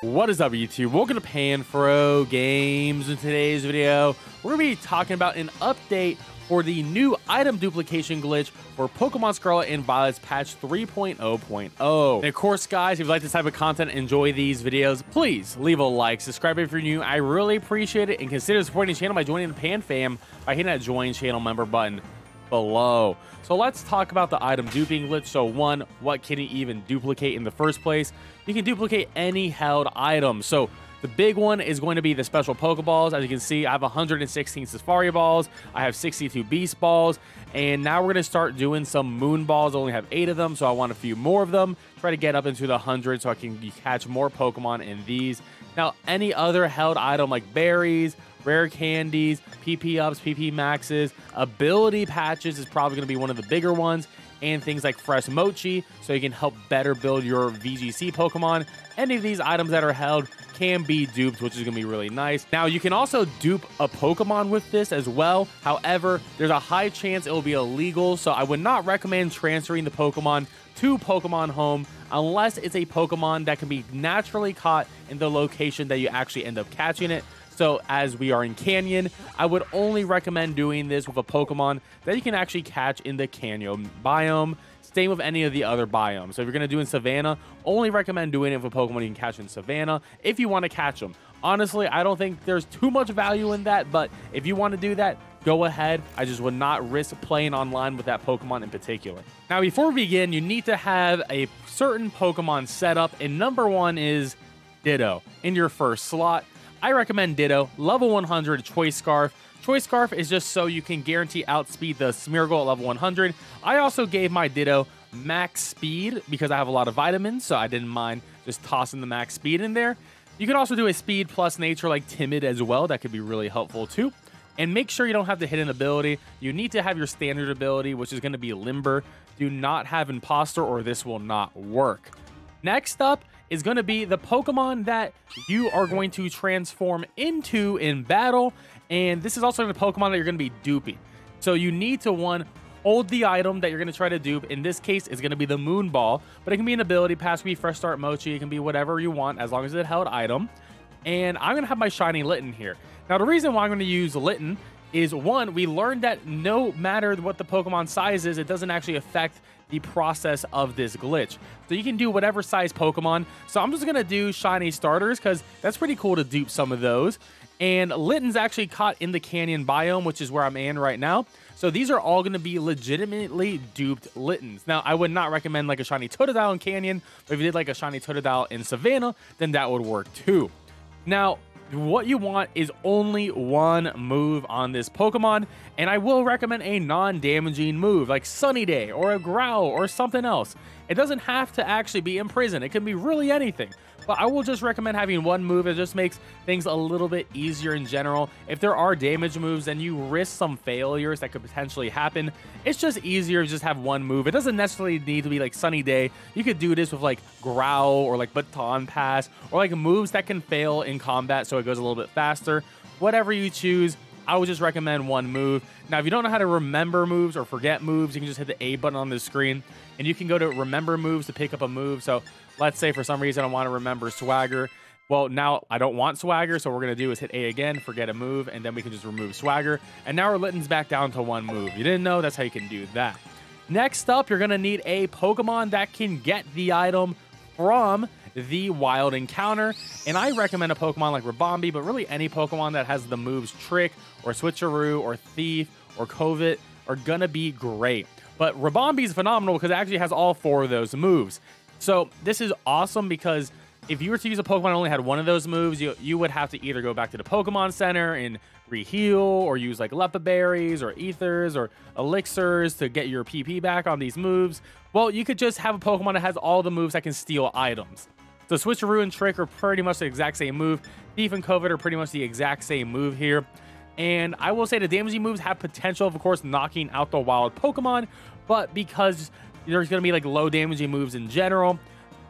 What is up, YouTube? Welcome to PanFro Games. In today's video, we're going to be talking about an update for the new item duplication glitch for Pokemon Scarlet and Violet's patch 3.0.0. And of course, guys, if you like this type of content, enjoy these videos, please leave a like, subscribe if you're new. I really appreciate it, and consider supporting the channel by joining the Pan Fam by hitting that join channel member button below. So let's talk about the item duping glitch. So one, what can you even duplicate in the first place? You can duplicate any held item. So the big one is going to be the special Pokeballs. As you can see, I have 116 Safari Balls, I have 62 Beast Balls, and now we're going to start doing some Moon Balls. I only have 8 of them, so I want a few more of them. Try to get up into the 100 so I can catch more Pokemon in these. Now, any other held item like berries, rare candies, PP ups, PP maxes, ability patches is probably going to be one of the bigger ones, and things like fresh mochi, so you can help better build your VGC Pokemon. Any of these items that are held can be duped, which is going to be really nice. Now, you can also dupe a Pokemon with this as well. However, there's a high chance it will be illegal, so I would not recommend transferring the Pokemon to Pokemon Home unless it's a Pokemon that can be naturally caught in the location that you actually end up catching it. So as we are in Canyon, I would only recommend doing this with a Pokemon that you can actually catch in the Canyon biome. Same with any of the other biomes. So if you're going to do in Savannah, only recommend doing it with a Pokemon you can catch in Savannah if you want to catch them. Honestly, I don't think there's too much value in that, but if you want to do that, go ahead. I just would not risk playing online with that Pokemon in particular. Now, before we begin, you need to have a certain Pokemon set up, and number one is Ditto in your first slot. I recommend Ditto, level 100 Choice Scarf. Choice Scarf is just so you can guarantee outspeed the Smeargle at level 100. I also gave my Ditto max speed because I have a lot of vitamins, so I didn't mind just tossing the max speed in there. You can also do a speed plus nature like Timid as well. That could be really helpful too. And make sure you don't have the hidden ability. You need to have your standard ability, which is going to be Limber. Do not have Imposter or this will not work. Next up is going to be the Pokemon that you are going to transform into in battle. And this is also the Pokemon that you're going to be duping. So you need to, one, hold the item that you're going to try to dupe. In this case, it's going to be the Moon Ball, but it can be an ability pass, it can be Fresh Start Mochi, it can be whatever you want as long as it's a held item. And I'm going to have my shiny Litten here. Now, the reason why I'm going to use Litten is, one, we learned that no matter what the Pokemon size is, it doesn't actually affect the process of this glitch. So you can do whatever size Pokemon. So I'm just going to do shiny starters because that's pretty cool to dupe some of those. And Litten's actually caught in the Canyon biome, which is where I'm in right now. So these are all going to be legitimately duped Littens. Now, I would not recommend like a shiny Totodile in Canyon, but if you did like a shiny Totodile in Savannah, then that would work too. Now, what you want is only one move on this Pokemon, and I will recommend a non-damaging move like Sunny Day or a Growl or something else. It doesn't have to actually be Imprison. It can be really anything. But I will just recommend having one move. It just makes things a little bit easier in general. If there are damage moves, then you risk some failures that could potentially happen. It's just easier to just have one move. It doesn't necessarily need to be like Sunny Day. You could do this with like Growl or like Baton Pass or like moves that can fail in combat so it goes a little bit faster. Whatever you choose, I would just recommend one move. Now, if you don't know how to remember moves or forget moves, you can just hit the A button on the screen, and you can go to remember moves to pick up a move. So let's say for some reason I want to remember Swagger. Well, now I don't want Swagger, so what we're going to do is hit A again, forget a move, and then we can just remove Swagger. And now our Litten's back down to one move. You didn't know? That's how you can do that. Next up, you're going to need a Pokemon that can get the item from the wild encounter, and I recommend a Pokemon like Rabombi, but really any Pokemon that has the moves Trick or Switcheroo or Thief or Covet are gonna be great. But Rabombi is phenomenal because it actually has all 4 of those moves. So this is awesome because if you were to use a Pokemon that only had one of those moves, you would have to either go back to the Pokemon Center and reheal, or use like Lepa Berries or Ethers or Elixirs to get your PP back on these moves. Well, you could just have a Pokemon that has all the moves that can steal items. So Switcheroo and Trick are pretty much the exact same move. Thief and Covet are pretty much the exact same move here. And I will say the damaging moves have potential, of course, knocking out the wild Pokemon. But because there's going to be like low damaging moves in general,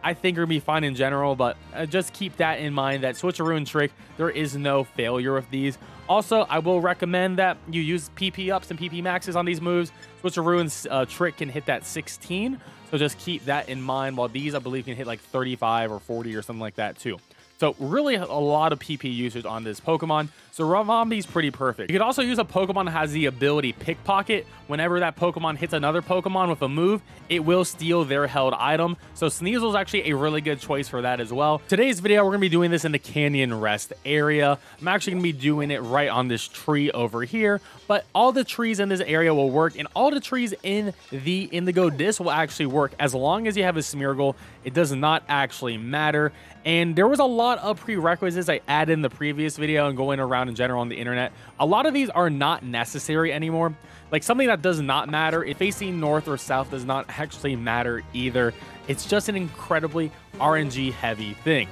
I think you're going to be fine in general. But just keep that in mind that Switcheroo and Trick, there is no failure with these. Also, I will recommend that you use PP ups and PP maxes on these moves. Switcheroo and Trick can hit that 16. So just keep that in mind, while these, I believe, can hit like 35 or 40 or something like that too. So really a lot of PP usage on this Pokemon. So Ravambi's pretty perfect. You could also use a Pokemon that has the ability Pickpocket. Whenever that Pokemon hits another Pokemon with a move, it will steal their held item. So Sneasel is actually a really good choice for that as well. Today's video, we're going to be doing this in the Canyon Rest area. I'm actually going to be doing it right on this tree over here. But all the trees in this area will work, and all the trees in the Indigo Disc will actually work as long as you have a Smeargle. It does not actually matter. And there was a lot of prerequisites I added in the previous video and going around in general on the internet. A lot of these are not necessary anymore. Like something that does not matter, if facing north or south does not actually matter either. It's just an incredibly RNG heavy thing.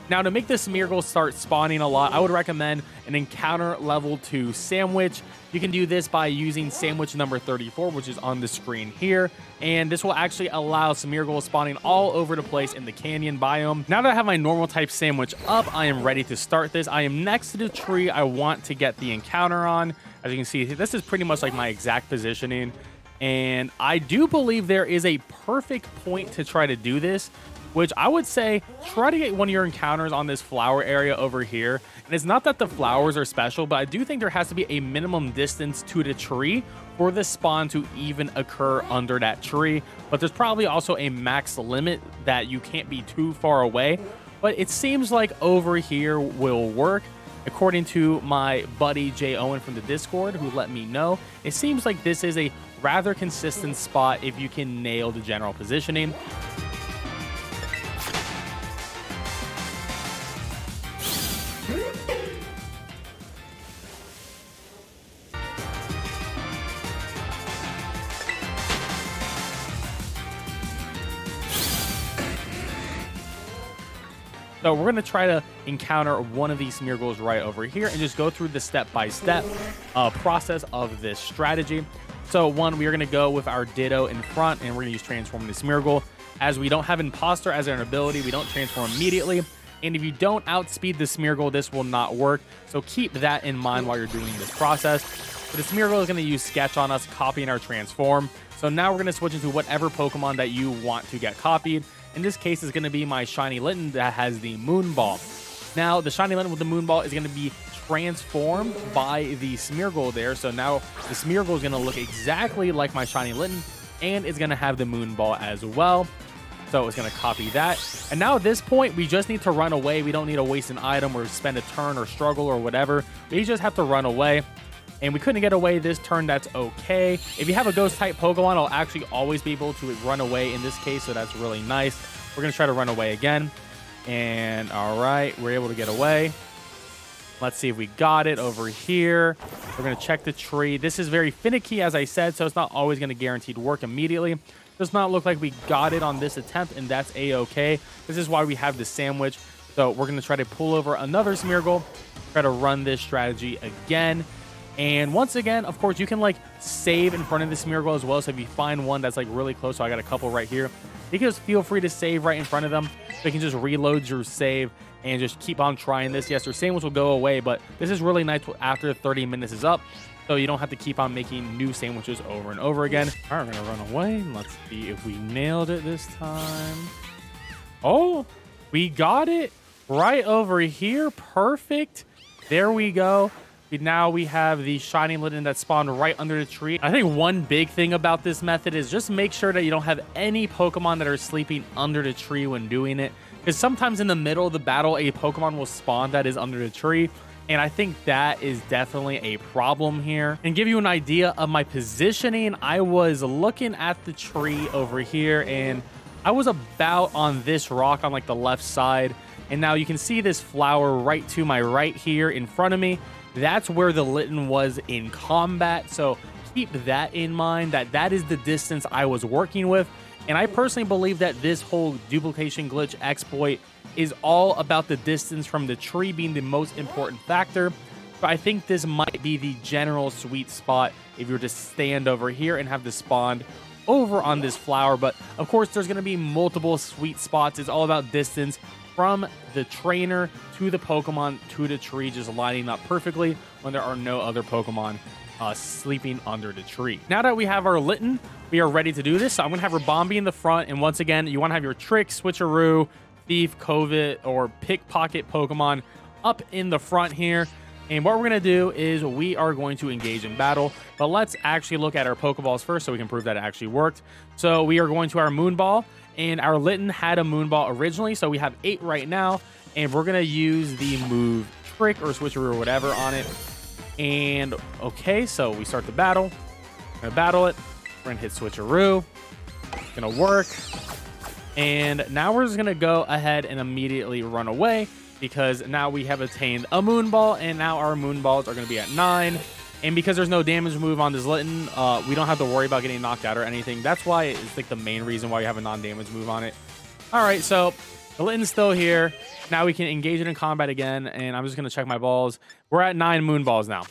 Now, to make the Smeargle start spawning a lot, I would recommend an encounter level 2 sandwich. You can do this by using sandwich number 34, which is on the screen here. And this will actually allow Smeargle spawning all over the place in the canyon biome. Now that I have my normal type sandwich up, I am ready to start this. I am next to the tree I want to get the encounter on. As you can see, this is pretty much like my exact positioning. And I do believe there is a perfect point to try to do this, which I would say try to get one of your encounters on this flower area over here. And it's not that the flowers are special, but I do think there has to be a minimum distance to the tree for the spawn to even occur under that tree. But there's probably also a max limit that you can't be too far away. But it seems like over here will work. According to my buddy Jay Owen from the Discord, who let me know, it seems like this is a rather consistent spot if you can nail the general positioning. So we're going to try to encounter one of these Smeargles right over here and just go through the step-by-step process of this strategy. So one, we are going to go with our Ditto in front, and we're going to use Transform the Smeargle. As we don't have Imposter as an ability, we don't transform immediately. And if you don't outspeed the Smeargle, this will not work. So keep that in mind while you're doing this process. But the Smeargle is going to use Sketch on us, copying our Transform. So now we're going to switch into whatever Pokemon that you want to get copied. In this case, it's going to be my Shiny Litten that has the Moon Ball. Now, the Shiny Litten with the Moon Ball is going to be transformed by the Smeargle there. So now the Smeargle is going to look exactly like my Shiny Litten, and it's going to have the Moon Ball as well. So it's going to copy that. And now at this point, we just need to run away. We don't need to waste an item or spend a turn or struggle or whatever. We just have to run away. And we couldn't get away this turn, that's okay. If you have a ghost-type Pokemon, it'll actually always be able to run away in this case, so that's really nice. We're going to try to run away again. And, all right, we're able to get away. Let's see if we got it over here. We're going to check the tree. This is very finicky, as I said, so it's not always going to guarantee to work immediately. Does not look like we got it on this attempt, and that's A-okay. This is why we have the sandwich. So we're going to try to pull over another Smeargle, try to run this strategy again. And once again, of course, you can like save in front of the Smeargle as well. So if you find one that's like really close, so I got a couple right here, you can just feel free to save right in front of them. So you can just reload your save and just keep on trying this. Yes, your sandwich will go away, but this is really nice after 30 minutes is up. So you don't have to keep on making new sandwiches over and over again. All right, we're going to run away. Let's see if we nailed it this time. Oh, we got it right over here. Perfect. There we go. Now we have the Shiny Litten that spawned right under the tree. I think one big thing about this method is just make sure that you don't have any Pokemon that are sleeping under the tree when doing it. Because sometimes in the middle of the battle, a Pokemon will spawn that is under the tree. And I think that is definitely a problem here. And give you an idea of my positioning, I was looking at the tree over here, and I was about on this rock on like the left side. And now you can see this flower right to my right here in front of me. That's where the Litten was in combat, so keep that in mind, that is the distance I was working with. And I personally believe that this whole duplication glitch exploit is all about the distance from the tree being the most important factor. But I think this might be the general sweet spot if you were to stand over here and have this spawned over on this flower. But of course, there's going to be multiple sweet spots. It's all about distance from the trainer to the Pokemon to the tree, just lining up perfectly when there are no other Pokemon sleeping under the tree. Now that we have our Litten, we are ready to do this. So I'm going to have Ravambi in the front. And once again, you want to have your trick, switcheroo, thief, covet, or pickpocket Pokemon up in the front here. And what we're going to do is we are going to engage in battle. But let's actually look at our Pokeballs first so we can prove that it actually worked. So we are going to our Moonball. And our Litten had a Moonball originally. So we have 8 right now. And we're going to use the move Trick or Switcheroo or whatever on it. And okay, so we start the battle. We're going to battle it. We're going to hit Switcheroo. It's going to work. And now we're just going to go ahead and immediately run away, because now we have attained a Moonball, and now our Moonballs are going to be at 9. And because there's no damage move on this Litten, we don't have to worry about getting knocked out or anything. That's why it's like the main reason why you have a non-damage move on it. All right, so the Litten's still here. Now we can engage it in combat again, and I'm just going to check my balls. We're at 9 Moonballs now.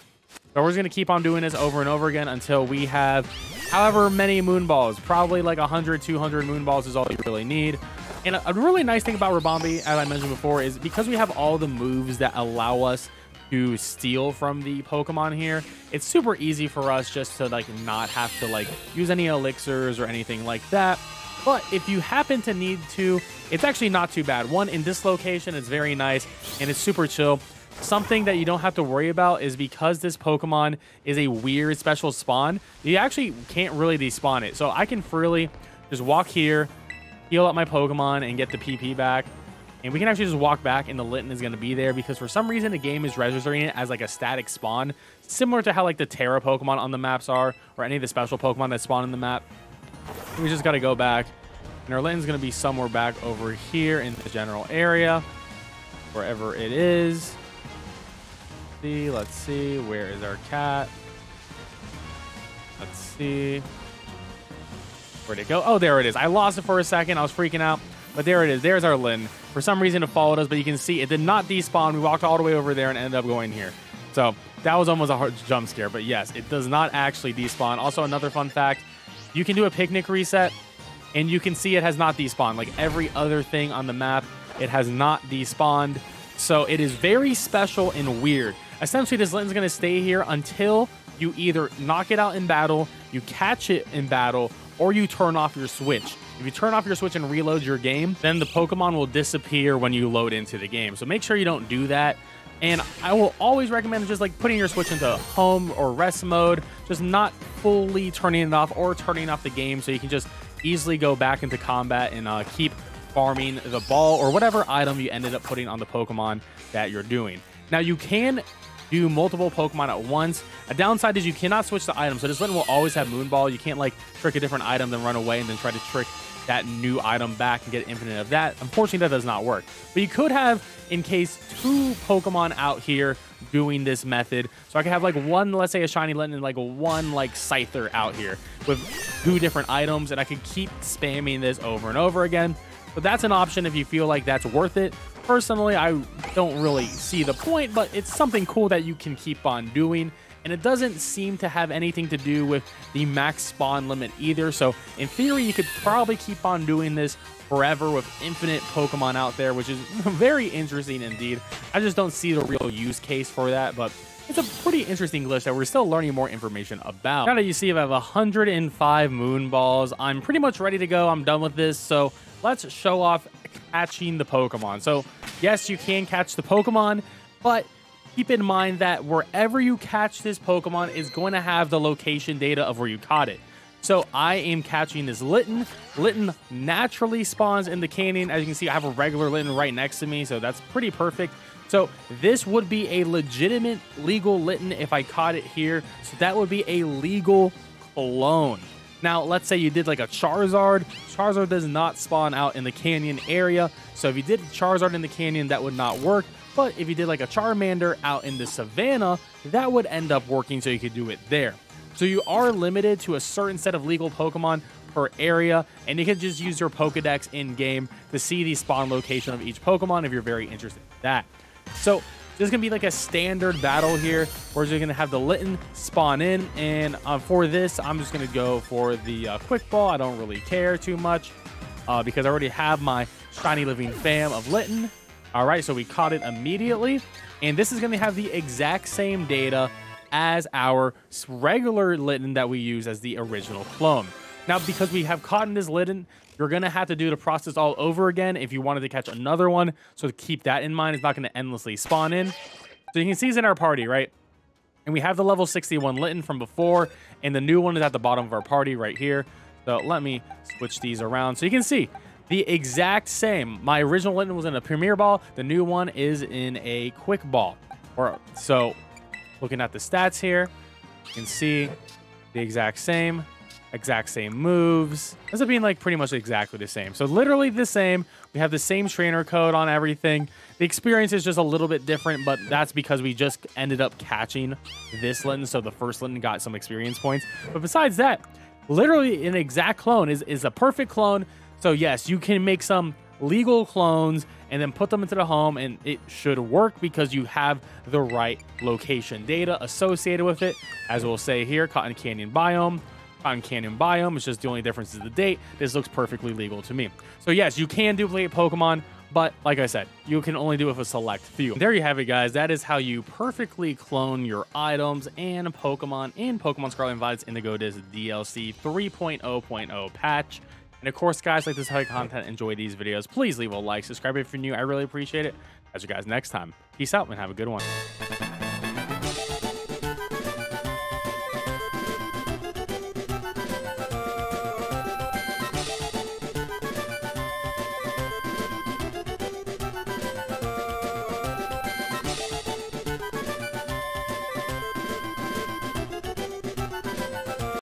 So we're just going to keep on doing this over and over again until we have however many Moonballs. Probably like 100, 200 Moonballs is all you really need. And a really nice thing about Ribombee, as I mentioned before, is because we have all the moves that allow us to steal from the Pokemon here, it's super easy for us just to like not have to like use any elixirs or anything like that. But if you happen to need to, it's actually not too bad. One, in this location, it's very nice and it's super chill. Something that you don't have to worry about is because this Pokemon is a weird special spawn, you actually can't really despawn it. So I can freely just walk here, heal up my Pokemon, and get the PP back. And we can actually just walk back, and the Litten is going to be there because for some reason the game is registering it as like a static spawn, similar to how like the Terra Pokemon on the maps are, or any of the special Pokemon that spawn in the map. We just got to go back, and our Litten's going to be somewhere back over here in the general area, wherever it is. Let's see, where is our cat? Let's see. Where'd it go? Oh, there it is. I lost it for a second. I was freaking out. But there it is. There's our Litten. For some reason, it followed us, but you can see it did not despawn. We walked all the way over there and ended up going here. So that was almost a hard jump scare. But yes, it does not actually despawn. Also, another fun fact, you can do a picnic reset, and you can see it has not despawned. Like every other thing on the map, it has not despawned. So it is very special and weird. Essentially, this Litten's going to stay here until you either knock it out in battle, you catch it in battle, or you turn off your Switch. If you turn off your Switch and reload your game, then the Pokemon will disappear when you load into the game. So make sure you don't do that. And I will always recommend just like putting your Switch into home or rest mode, just not fully turning it off or turning off the game so you can just easily go back into combat and keep farming the ball or whatever item you ended up putting on the Pokemon that you're doing. Now you can do multiple Pokemon at once. A downside is you cannot switch the item. So this Litten will always have Moonball. You can't like trick a different item, then run away and then try to trick that new item back and get infinite of that. Unfortunately, that does not work. But you could have, in case, 2 Pokemon out here doing this method. So I could have like one, let's say a shiny Litten, and like one like Scyther out here with 2 different items, and I could keep spamming this over and over again. But that's an option if you feel like that's worth it. Personally, I don't really see the point, but it's something cool that you can keep on doing. And it doesn't seem to have anything to do with the max spawn limit either. So in theory, you could probably keep on doing this forever with infinite Pokemon out there, which is very interesting indeed. I just don't see the real use case for that, but it's a pretty interesting glitch that we're still learning more information about. Now that you see I have 105 Moonballs, I'm pretty much ready to go. I'm done with this. So let's show off catching the Pokemon. So yes, you can catch the Pokemon, but keep in mind that wherever you catch this Pokemon is going to have the location data of where you caught it. So I am catching this Litten. Litten naturally spawns in the canyon. As you can see, I have a regular Litten right next to me, so that's pretty perfect. So this would be a legitimate legal Litten if I caught it here. So that would be a legal clone. Now, let's say you did like a Charizard. Charizard does not spawn out in the canyon area. So if you did Charizard in the canyon, that would not work. But if you did like a Charmander out in the savannah, that would end up working, so you could do it there. So you are limited to a certain set of legal Pokemon per area, and you can just use your Pokedex in-game to see the spawn location of each Pokemon if you're very interested in that. So this is going to be like a standard battle here. We're just going to have the Litten spawn in, and for this, I'm just going to go for the Quick Ball. I don't really care too much because I already have my shiny living fam of Litten. All right, so we caught it immediately, and this is going to have the exact same data as our regular Litten that we use as the original clone. Now, because we have caught in this Litten, you're going to have to do the process all over again if you wanted to catch another one. So keep that in mind. It's not going to endlessly spawn in. So you can see he's in our party, right? And we have the level 61 Litten from before, and the new one is at the bottom of our party right here. So let me switch these around so you can see the exact same. My original Litten was in a Premier Ball. The new one is in a Quick Ball. So looking at the stats here, you can see the exact same moves. Ends up being like pretty much exactly the same. So literally the same. We have the same trainer code on everything. The experience is just a little bit different, but that's because we just ended up catching this Litten. So the first Litten got some experience points. But besides that, literally an exact clone is a perfect clone. So yes, you can make some legal clones and then put them into the home, and it should work because you have the right location data associated with it. As we'll say here, Cotton Canyon biome. Cotton Canyon biome is just the only difference is the date. This looks perfectly legal to me. So yes, you can duplicate Pokemon, but like I said, you can only do it with a select few. There you have it, guys. That is how you perfectly clone your items and Pokemon in Pokemon Scarlet and Violet's Indigo Disc DLC 3.0.0 patch. And of course, guys, like this type of content, enjoy these videos. Please leave a like, subscribe if you're new. I really appreciate it. Catch you guys next time. Peace out and have a good one.